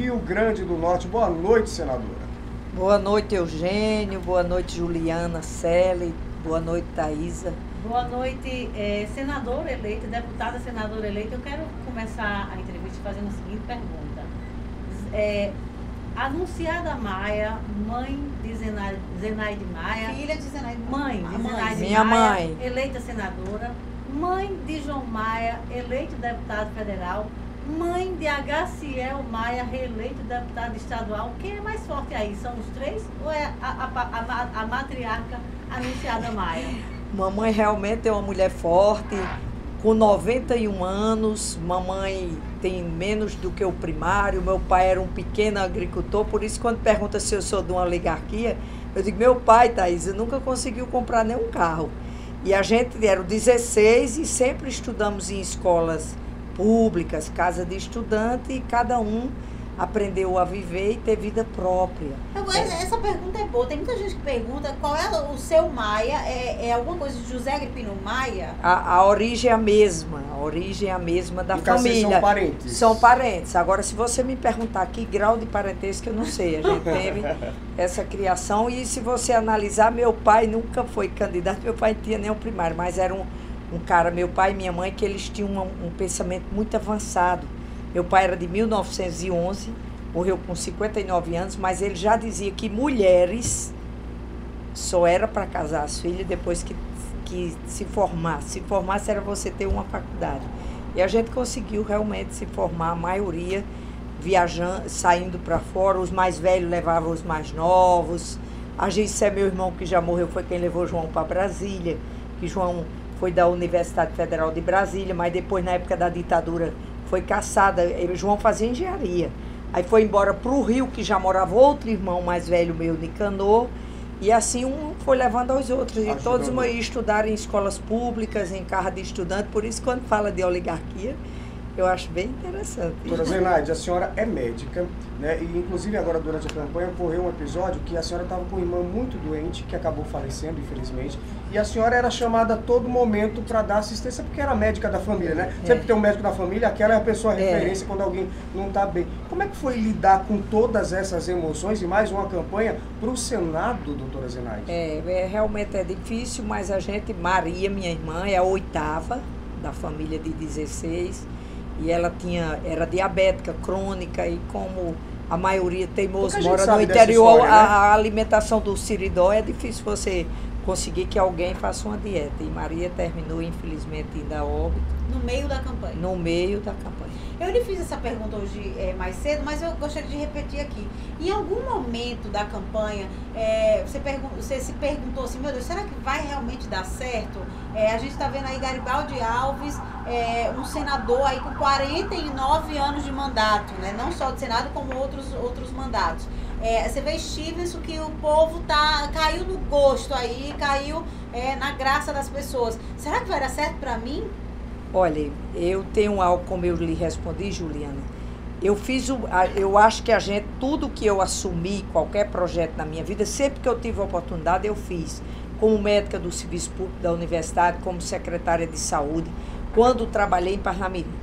Rio Grande do Norte. Boa noite, senadora. Boa noite, Eugênio. Boa noite, Juliana, Celi. Boa noite, Thaisa. Boa noite, senadora eleita, deputada senadora eleita. Eu quero começar a entrevista fazendo a seguinte pergunta. Anunciada Maia, mãe de Zenaide Maia. Filha de Zenaide Maia. Mãe de Zenaide Minha Maia, mãe. eleita senadora. Mãe de João Maia, eleito deputado federal. Mãe de Agaciel Maia, reeleito deputado estadual. Quem é mais forte aí? São os três ou é a matriarca anunciada Maia? Mamãe realmente é uma mulher forte, com 91 anos. Mamãe tem menos do que o primário. Meu pai era um pequeno agricultor, por isso quando pergunta se eu sou de uma oligarquia, eu digo, meu pai, Thaisa, nunca conseguiu comprar nenhum carro. E a gente era 16 e sempre estudamos em escolas públicas, casa de estudante, e cada um aprendeu a viver e ter vida própria. Essa pergunta é boa. Tem muita gente que pergunta qual é o seu Maia. É alguma coisa de José Agripino Maia? A origem é a mesma. A origem é a mesma da família. São parentes. São parentes. Agora, se você me perguntar que grau de parentesco, eu não sei. A gente teve essa criação. E se você analisar, meu pai nunca foi candidato. Meu pai não tinha nem o primário, mas era um cara, meu pai e minha mãe, que eles tinham um pensamento muito avançado. Meu pai era de 1911, morreu com 59 anos, mas ele já dizia que mulheres só era para casar as filhas depois que se formasse. Se formasse era você ter uma faculdade. E a gente conseguiu realmente se formar, a maioria viajando, saindo para fora. Os mais velhos levavam os mais novos. A Gissé, meu irmão, que já morreu, foi quem levou João para Brasília, que João foi da Universidade Federal de Brasília, mas depois, na época da ditadura, foi caçada. João fazia engenharia. Aí foi embora para o Rio, que já morava outro irmão mais velho meu, Nicanor. E assim um foi levando aos outros. E todos estudaram em escolas públicas, em carro de estudante. Por isso, quando fala de oligarquia, eu acho bem interessante. Doutora Zenaide, a senhora é médica, né? E inclusive agora durante a campanha ocorreu um episódio que a senhora estava com uma irmã muito doente, que acabou falecendo, infelizmente, e a senhora era chamada a todo momento para dar assistência, porque era médica da família, né? Sempre que tem um médico da família, aquela é a pessoa referência quando alguém não está bem. Como é que foi lidar com todas essas emoções e mais uma campanha para o Senado, doutora Zenaide? Realmente é difícil, mas a gente, Maria, minha irmã, é a 8ª da família de 16, e ela era diabética crônica, e como a maioria teimoso mora no interior, história, né? A alimentação do Siridó é difícil você conseguir que alguém faça uma dieta. E Maria terminou, infelizmente, indo a óbito. No meio da campanha? No meio da campanha. Eu lhe fiz essa pergunta hoje mais cedo, mas eu gostaria de repetir aqui. Em algum momento da campanha, você se perguntou assim, meu Deus, será que vai realmente dar certo? A gente está vendo aí Garibaldi Alves, um senador aí com 49 anos de mandato, né? Não só de Senado, como outros mandatos. Você vê Stevenson, que o povo caiu no gosto aí, caiu na graça das pessoas. Será que vai dar certo para mim? Olha, eu tenho algo, como eu lhe respondi, Juliana. Eu acho que tudo que eu assumi, qualquer projeto na minha vida, sempre que eu tive a oportunidade, eu fiz. Como médica do Serviço Público da Universidade, como secretária de Saúde, quando trabalhei em Parnamirim.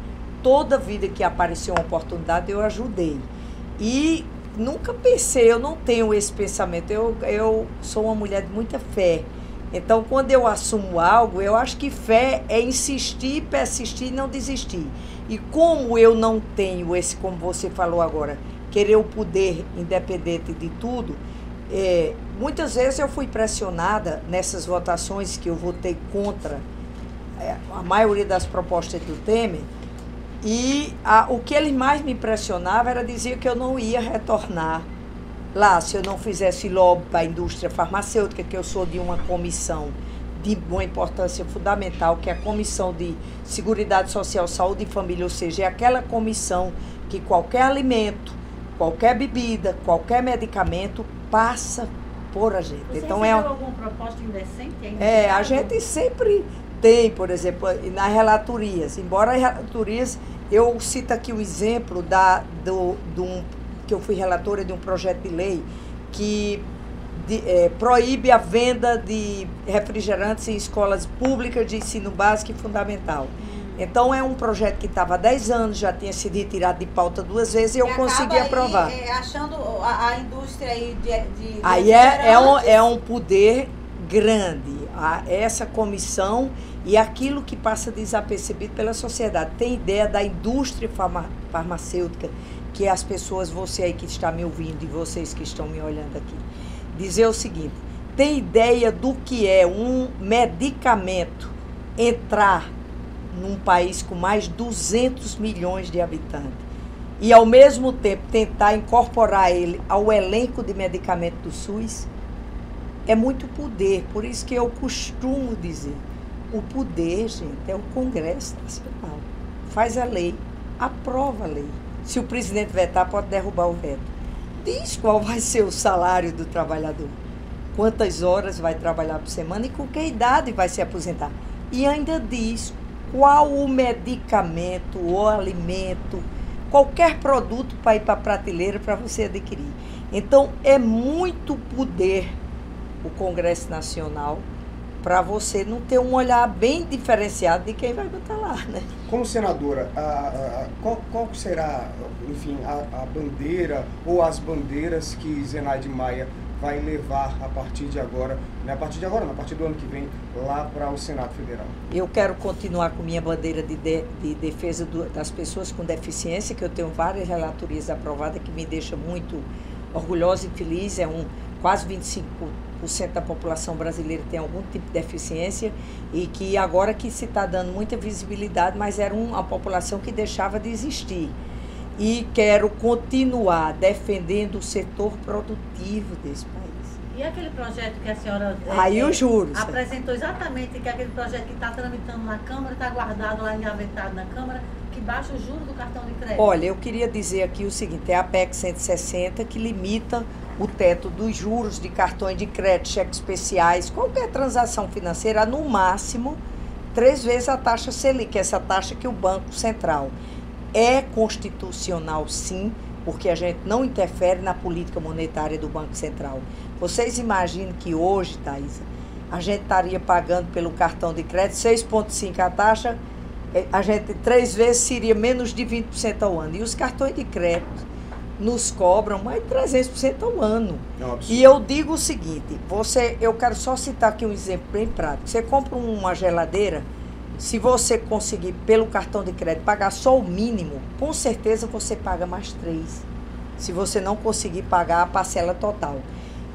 Toda vida que apareceu uma oportunidade, eu ajudei. E nunca pensei, eu não tenho esse pensamento. Eu sou uma mulher de muita fé. Então, quando eu assumo algo, eu acho que fé é insistir, persistir e não desistir. E como eu não tenho esse, como você falou agora, querer o poder independente de tudo, muitas vezes eu fui pressionada nessas votações que eu votei contra a maioria das propostas do Temer, e o que ele mais me pressionava era dizer que eu não ia retornar lá se eu não fizesse lobby para a indústria farmacêutica, que eu sou de uma comissão de uma importância fundamental, que é a Comissão de Seguridade Social, Saúde e Família, ou seja, é aquela comissão que qualquer alimento, qualquer bebida, qualquer medicamento passa por a gente. Você então recebeu alguma proposta indecente? A gente sempre tem, por exemplo, nas relatorias, embora as relatorias, eu cito aqui o exemplo que eu fui relatora de um projeto de lei que proíbe a venda de refrigerantes em escolas públicas de ensino básico e fundamental. Então é um projeto que estava há 10 anos, já tinha sido retirado de pauta 2 vezes e eu consegui aprovar. Achando a indústria aí de aí é um poder grande, essa comissão e aquilo que passa desapercebido pela sociedade. Tem ideia da indústria farmacêutica, que as pessoas, você aí que está me ouvindo e vocês que estão me olhando aqui, dizer o seguinte, tem ideia do que é um medicamento entrar num país com mais de 200 milhões de habitantes e, ao mesmo tempo, tentar incorporar ele ao elenco de medicamentos do SUS? É muito poder, por isso que eu costumo dizer, o poder, gente, é o Congresso Nacional. Faz a lei, aprova a lei. Se o presidente vetar, pode derrubar o veto. Diz qual vai ser o salário do trabalhador, quantas horas vai trabalhar por semana e com que idade vai se aposentar. E ainda diz qual o medicamento, o alimento, qualquer produto para ir para a prateleira para você adquirir. Então, é muito poder o Congresso Nacional para você não ter um olhar bem diferenciado de quem vai botar lá, né? Como senadora, qual será, enfim, a bandeira ou as bandeiras que Zenaide Maia vai levar a partir de agora, não é a partir de agora, não, a partir do ano que vem, lá para o Senado Federal? Eu quero continuar com minha bandeira de defesa das pessoas com deficiência, que eu tenho várias relatorias aprovadas, que me deixa muito orgulhosa e feliz. Quase 25% da população brasileira tem algum tipo de deficiência e que agora que se está dando muita visibilidade, mas era uma população que deixava de existir. E quero continuar defendendo o setor produtivo desse país. E aquele projeto que a senhora os juros apresentou exatamente, que é aquele projeto que está tramitando na Câmara, está guardado lá, engavetado na Câmara, que baixa o juro do cartão de crédito? Olha, eu queria dizer aqui o seguinte, é a PEC 160 que limita o teto dos juros de cartões de crédito, cheques especiais, qualquer transação financeira, no máximo 3 vezes a taxa Selic, essa taxa que o Banco Central. É constitucional, sim, porque a gente não interfere na política monetária do Banco Central. Vocês imaginam que hoje, Thaisa, a gente estaria pagando pelo cartão de crédito 6,5% a taxa, a gente 3 vezes seria menos de 20% ao ano. E os cartões de crédito nos cobram mais de 300% ao ano. E eu digo o seguinte, eu quero só citar aqui um exemplo bem prático. Você compra uma geladeira, se você conseguir, pelo cartão de crédito, pagar só o mínimo, com certeza você paga mais 3. Se você não conseguir pagar a parcela total.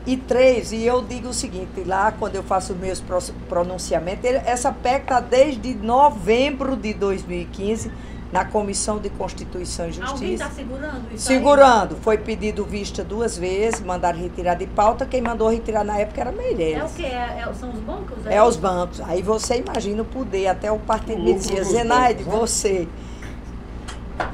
E 3, e eu digo o seguinte, lá quando eu faço os meus pronunciamentos, essa PEC está desde novembro de 2015 na Comissão de Constituição e Justiça. Alguém está segurando isso? Segurando. Foi pedido vista 2 vezes, mandaram retirar de pauta. Quem mandou retirar na época era Meirelles. É o quê? São os bancos? É os bancos. Aí você imagina o poder, até o partido me dizia, Zenaide, você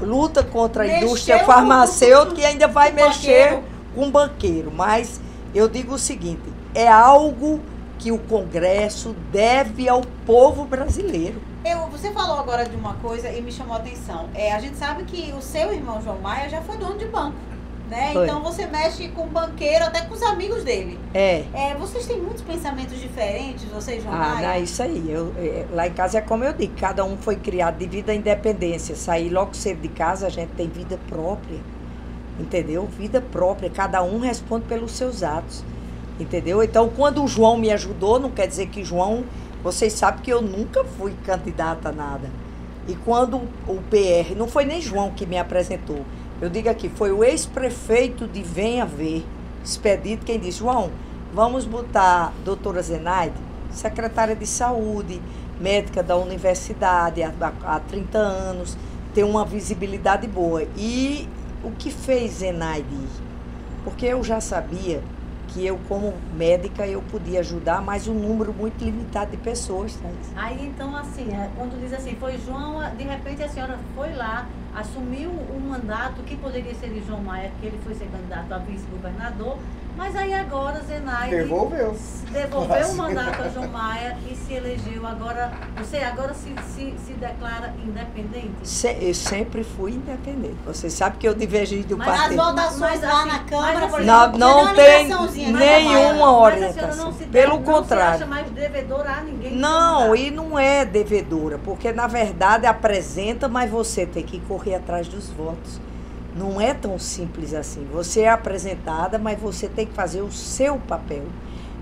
luta contra a indústria farmacêutica e ainda vai mexer com um banqueiro. Mas eu digo o seguinte, é algo que o Congresso deve ao povo brasileiro. Você falou agora de uma coisa e me chamou a atenção. A gente sabe que o seu irmão João Maia já foi dono de banco, né? Foi. Então você mexe com banqueiro, até com os amigos dele. Vocês têm muitos pensamentos diferentes, vocês, João Maia? Não, isso aí. Lá em casa é como eu digo, cada um foi criado de vida à independência. Sair logo cedo de casa, a gente tem vida própria, entendeu? Vida própria, cada um responde pelos seus atos, entendeu? Então, quando o João me ajudou, não quer dizer que João... Vocês sabem que eu nunca fui candidata a nada. E quando o PR, não foi nem João que me apresentou, eu digo aqui, foi o ex-prefeito de Venha Ver, Expedito, quem disse, João, vamos botar a doutora Zenaide, secretária de saúde, médica da universidade há 30 anos, tem uma visibilidade boa. E o que fez Zenaide? Porque eu já sabia que eu, como médica, eu podia ajudar, mas um número muito limitado de pessoas. Tá? Aí, então, assim, quando diz assim, foi João, de repente a senhora foi lá assumiu um mandato que poderia ser de João Maia, que ele foi ser candidato a vice-governador, mas aí agora Zenaide Devolveu o mandato a João Maia e se elegeu. Agora, você agora se declara independente? Eu sempre fui independente. Você sabe que eu divergi do As partido. votações lá na Câmara, por Não, exemplo, não você deu uma tem ligaçãozinha, nenhuma Mas a senhora orientação. não se Pelo não contrário. se acha mais devedora a ninguém? Não, e não é devedora, porque na verdade apresenta, mas você tem que correr atrás dos votos. Não é tão simples assim. Você é apresentada, mas você tem que fazer o seu papel.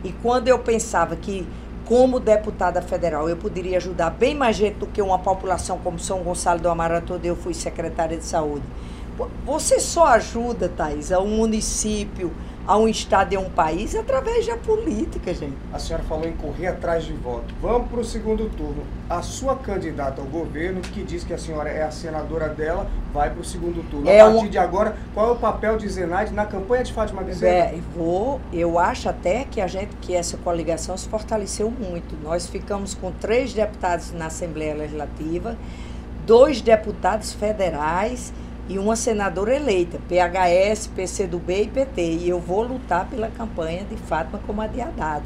E quando eu pensava que, como deputada federal, eu poderia ajudar bem mais gente do que uma população como São Gonçalo do Amarante, onde eu fui secretária de saúde. Você só ajuda, Thaís, a um município, a um estado e a um país através da política, gente. A senhora falou em correr atrás de voto. Vamos para o segundo turno. A sua candidata ao governo, que diz que a senhora é a senadora dela, vai para o segundo turno. A partir de agora, qual é o papel de Zenaide na campanha de Fátima Bezerra? Eu acho até que essa coligação se fortaleceu muito. Nós ficamos com 3 deputados na Assembleia Legislativa, 2 deputados federais e uma senadora eleita, PHS, PCdoB e PT. E eu vou lutar pela campanha de Fátima como a de Haddad.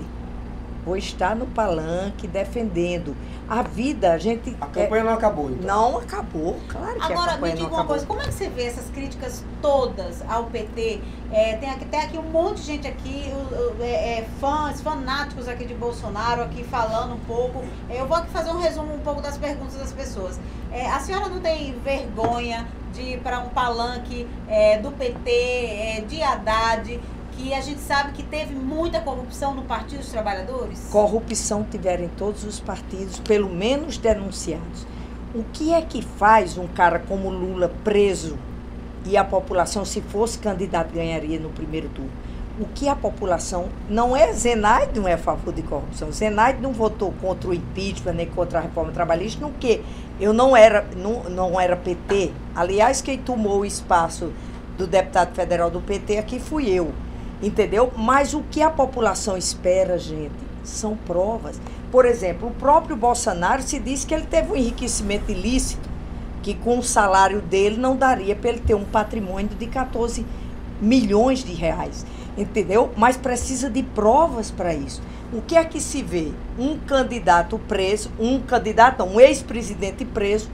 Vou estar no palanque defendendo. A vida, a gente... A campanha não acabou, então? Não acabou, claro que Agora, a campanha me diga não uma acabou. coisa, como é que você vê essas críticas todas ao PT? Tem aqui um monte de gente aqui, fãs, fanáticos aqui de Bolsonaro, aqui falando um pouco. Eu vou aqui fazer um resumo um pouco das perguntas das pessoas. A senhora não tem vergonha de ir para um palanque do PT, de Haddad, que a gente sabe que teve muita corrupção no Partido dos Trabalhadores? Corrupção tiveram em todos os partidos, pelo menos denunciados. O que é que faz um cara como Lula preso e a população, se fosse candidato, ganharia no primeiro turno? O que a população... Zenaide não é a favor de corrupção. Zenaide não votou contra o impeachment, nem contra a reforma trabalhista, no que eu não era PT. Aliás, quem tomou o espaço do deputado federal do PT aqui fui eu. Entendeu? Mas o que a população espera, gente, são provas. Por exemplo, o próprio Bolsonaro se diz que ele teve um enriquecimento ilícito, que com o salário dele não daria para ele ter um patrimônio de 14 milhões de reais. Entendeu? Mas precisa de provas para isso. O que é que se vê? Um candidato preso, um ex-presidente preso,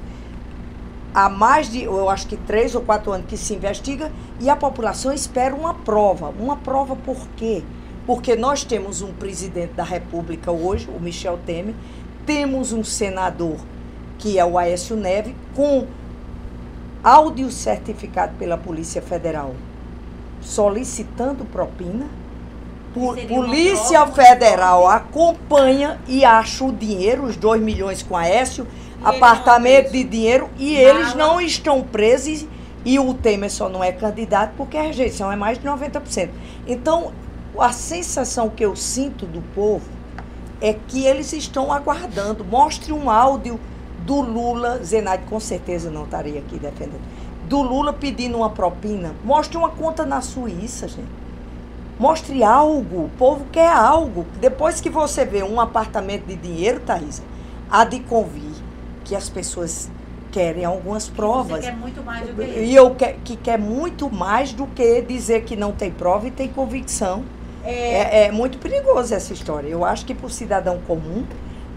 há mais de, eu acho que 3 ou 4 anos que se investiga, e a população espera uma prova. Uma prova por quê? Porque nós temos um presidente da República hoje, o Michel Temer, temos um senador, que é o Aécio Neves, com áudio certificado pela Polícia Federal, solicitando propina. Polícia Federal acompanha e acha o dinheiro, os 2 milhões com Aécio, apartamento de dinheiro, e eles não estão presos, e o Temer só não é candidato porque a rejeição é mais de 90%. Então, a sensação que eu sinto do povo é que eles estão aguardando. Mostre um áudio do Lula, Zenaide com certeza não estaria aqui defendendo, do Lula pedindo uma propina. Mostre uma conta na Suíça, gente. Mostre algo, o povo quer algo. Depois que você vê um apartamento de dinheiro, Thaís, há de convir que as pessoas querem algumas provas. Você quer muito mais do que isso. E eu que quer muito mais do que dizer que não tem prova e tem convicção. É muito perigoso essa história. Eu acho que para o cidadão comum,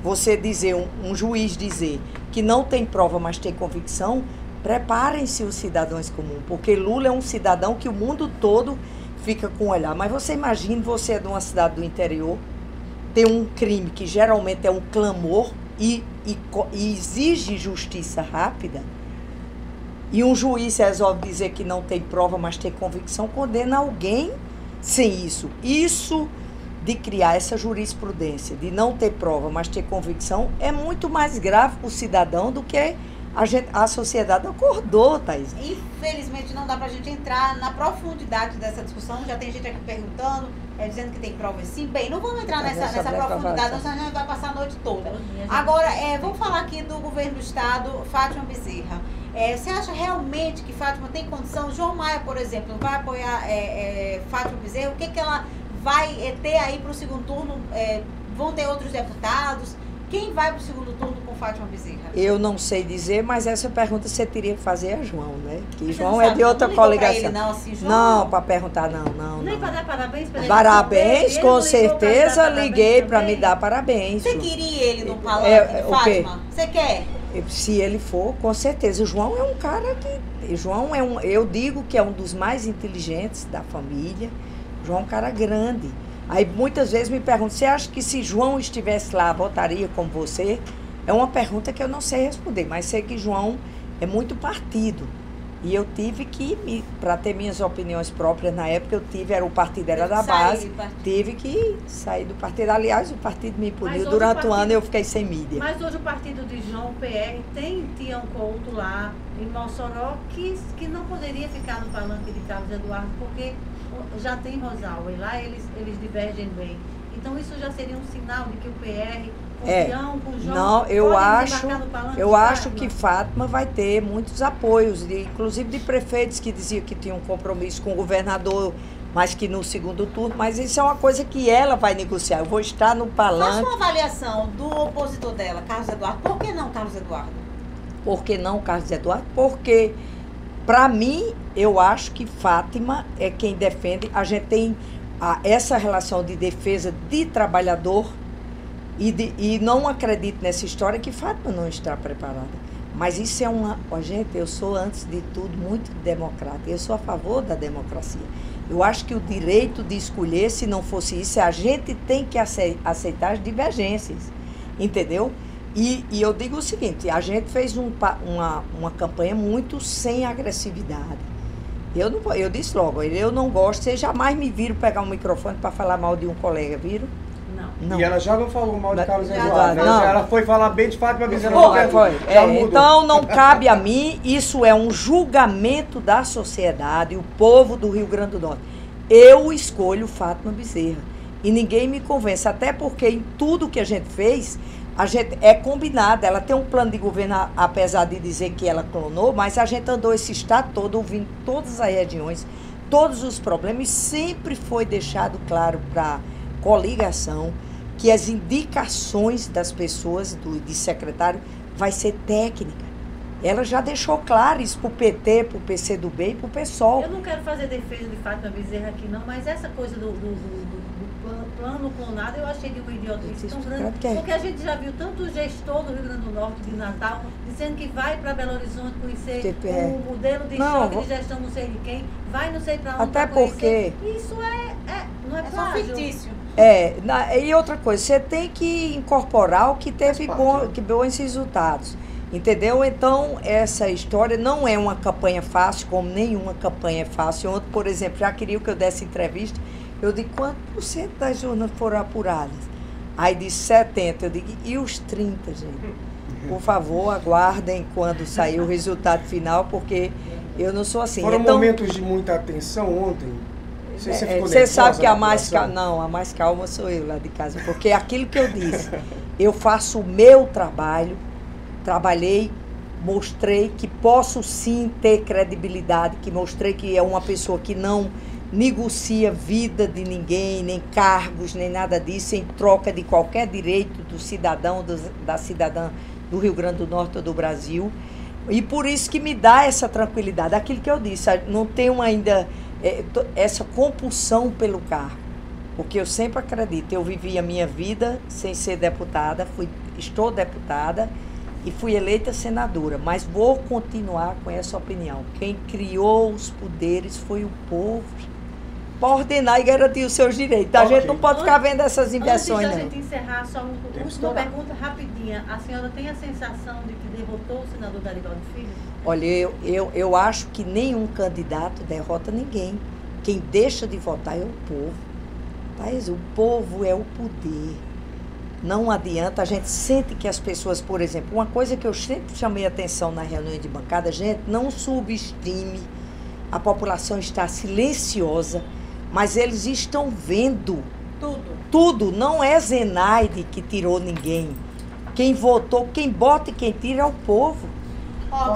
você dizer, um juiz dizer que não tem prova, mas tem convicção, preparem-se os cidadãos comuns, porque Lula é um cidadão que o mundo todo fica com o olhar. Mas você imagina, você é de uma cidade do interior, tem um crime que geralmente é um clamor e exige justiça rápida, e um juiz resolve dizer que não tem prova, mas tem convicção, condena alguém sem isso. Isso de criar essa jurisprudência, de não ter prova, mas ter convicção, é muito mais grave para o cidadão do que a sociedade acordou, Thaís. Infelizmente não dá pra gente entrar na profundidade dessa discussão. Já tem gente aqui perguntando, dizendo que tem provas sim. Bem, não vamos entrar nessa profundidade, senão a gente vai passar a noite toda. Agora, vamos falar aqui do governo do estado, Fátima Bezerra. Você acha realmente que Fátima tem condição? João Maia, por exemplo, vai apoiar Fátima Bezerra? O que ela vai ter aí para o segundo turno? Vão ter outros deputados? Quem vai para o segundo turno com Fátima Bezerra? Eu não sei dizer, mas essa pergunta você teria que fazer a João, né? Que Você João não é sabe, de outra não ligou pra coligação. ele, não, assim, João? Não, para perguntar, não. Nem para dar parabéns para ele. Parabéns, Ele com não ligou pra certeza dar parabéns liguei para também? me dar parabéns. Você queria ele no palanque, o quê? Fátima? Você quer? Se ele for, com certeza. O João é um cara que... João é eu digo que é um dos mais inteligentes da família. João é um cara grande. Aí muitas vezes me perguntam, você acha que se João estivesse lá, votaria como você? É uma pergunta que eu não sei responder, mas sei que João é muito partido. E eu tive que, para ter minhas opiniões próprias na época, o partido era da base, tive que sair do partido. Aliás, o partido me puniu. Durante o ano eu fiquei sem mídia. Mas hoje o partido de João, o PR, tem Tião Couto lá em Mossoró, que não poderia ficar no palanque de Carlos Eduardo, porque já tem Rosalva, e lá eles divergem bem. Então isso já seria um sinal de que o PR... Com João, não, eu acho de que Fátima vai ter muitos apoios, inclusive de prefeitos que diziam que tinham um compromisso com o governador, mas que no segundo turno, mas isso é uma coisa que ela vai negociar. Eu vou estar no palanque. Faça uma avaliação do opositor dela, Carlos Eduardo. Por que não Carlos Eduardo? Por que não Carlos Eduardo? Porque, para mim, eu acho que Fátima é quem defende. A gente tem essa relação de defesa de trabalhador. E não acredito nessa história que Fátima não está preparada. Mas isso é gente, eu sou, antes de tudo, muito democrata. Eu sou a favor da democracia. Eu acho que o direito de escolher, se não fosse isso, a gente tem que aceitar as divergências. Entendeu? E eu digo o seguinte, a gente fez uma campanha muito sem agressividade. Eu disse logo, eu não gosto, vocês jamais me viram pegar um microfone para falar mal de um colega, viram? Não. E ela já não falou mal de Carlos Eduardo, né? Não. Ela foi falar bem de Fátima Bezerra. Então não cabe a mim, isso é um julgamento da sociedade, o povo do Rio Grande do Norte. Eu escolho Fátima Bezerra e ninguém me convence, até porque em tudo que a gente fez, a gente é combinado. Ela tem um plano de governo, apesar de dizer que ela clonou, mas a gente andou esse estado todo, ouvindo todas as regiões, todos os problemas, e sempre foi deixado claro para a coligação que as indicações das pessoas, de secretário, vai ser técnica. Ela já deixou claro isso para o PT, para o PCdoB e para o PSOL. Eu não quero fazer defesa de Fátima Bezerra aqui não, mas essa coisa do plano clonado eu achei de uma idiotice tão grande. Porque a gente já viu tanto gestor do Rio Grande do Norte, de Natal, dizendo que vai para Belo Horizonte conhecer o modelo de choque de gestão não sei de quem, vai não sei para onde. Até porque... Isso não é plágio. Só fictício. E outra coisa, você tem que incorporar o que teve bons resultados. Entendeu? Então, essa história não é uma campanha fácil, como nenhuma campanha é fácil. Ontem, por exemplo, já queria que eu desse entrevista, eu digo, quanto por cento das urnas foram apuradas? Aí disse 70%, eu digo, e os 30%, gente? Por favor, aguardem quando sair o resultado final, porque eu não sou assim. Foram momentos de muita atenção ontem? Você sabe que a mais calma sou eu lá de casa, porque é aquilo que eu disse, eu faço o meu trabalho, trabalhei, mostrei que posso sim ter credibilidade, que mostrei que é uma pessoa que não negocia vida de ninguém, nem cargos, nem nada disso, em troca de qualquer direito do cidadão, da cidadã do Rio Grande do Norte ou do Brasil. E por isso que me dá essa tranquilidade. Aquilo que eu disse, não tenho ainda essa compulsão pelo cargo, porque eu sempre acredito, eu vivi a minha vida sem ser deputada, estou deputada e fui eleita senadora, mas vou continuar com essa opinião. Quem criou os poderes foi o povo, para ordenar e garantir os seus direitos. A gente não pode ficar vendo essas inversões, antes não. Antes da gente encerrar, só uma pergunta rapidinha. A senhora tem a sensação de que derrotou o senador Garibaldi Filho? Olha, eu acho que nenhum candidato derrota ninguém. Quem deixa de votar é o povo. Thaís, o povo é o poder. Não adianta, a gente sente que as pessoas, por exemplo, uma coisa que eu sempre chamei atenção na reunião de bancada, gente, não subestime, a população está silenciosa, mas eles estão vendo tudo. Não é Zenaide que tirou ninguém. Quem votou, quem bota e quem tira é o povo.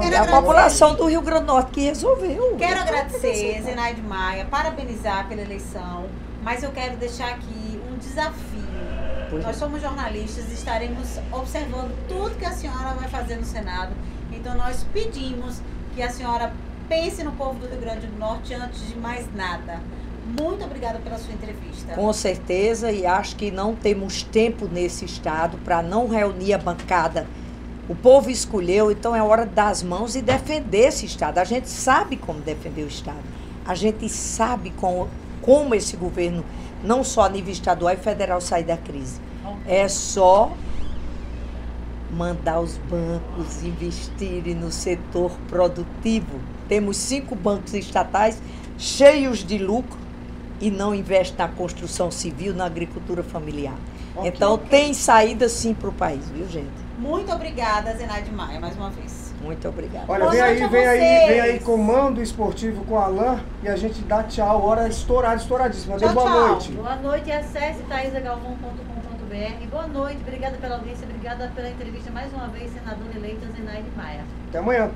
É a população do Rio Grande do Norte que resolveu. Quero agradecer, Zenaide Maia, parabenizar pela eleição, mas eu quero deixar aqui um desafio. Pois Nós é. somos jornalistas e estaremos observando tudo que a senhora vai fazer no Senado. Então nós pedimos que a senhora pense no povo do Rio Grande do Norte antes de mais nada. Muito obrigada pela sua entrevista. Com certeza, e acho que não temos tempo nesse estado para não reunir a bancada. O povo escolheu, então é hora de dar as mãos e defender esse estado. A gente sabe como defender o estado. A gente sabe como esse governo, não só a nível estadual e federal, sair da crise. É só mandar os bancos investirem no setor produtivo. Temos 5 bancos estatais cheios de lucro e não investem na construção civil, na agricultura familiar. Então tem saída sim para o país, viu, gente? Muito obrigada, Zenaide Maia, mais uma vez. Muito obrigada. Olha, Boa vem noite aí, a vem aí, vocês. vem aí, Comando Esportivo com a Alain e a gente dá tchau. Hora estouradíssima. Dê Tchau, boa tchau. noite. Boa noite, acesse taisagalvão.com.br. Boa noite, obrigada pela audiência, obrigada pela entrevista mais uma vez, senadora eleita Zenaide Maia. Até amanhã.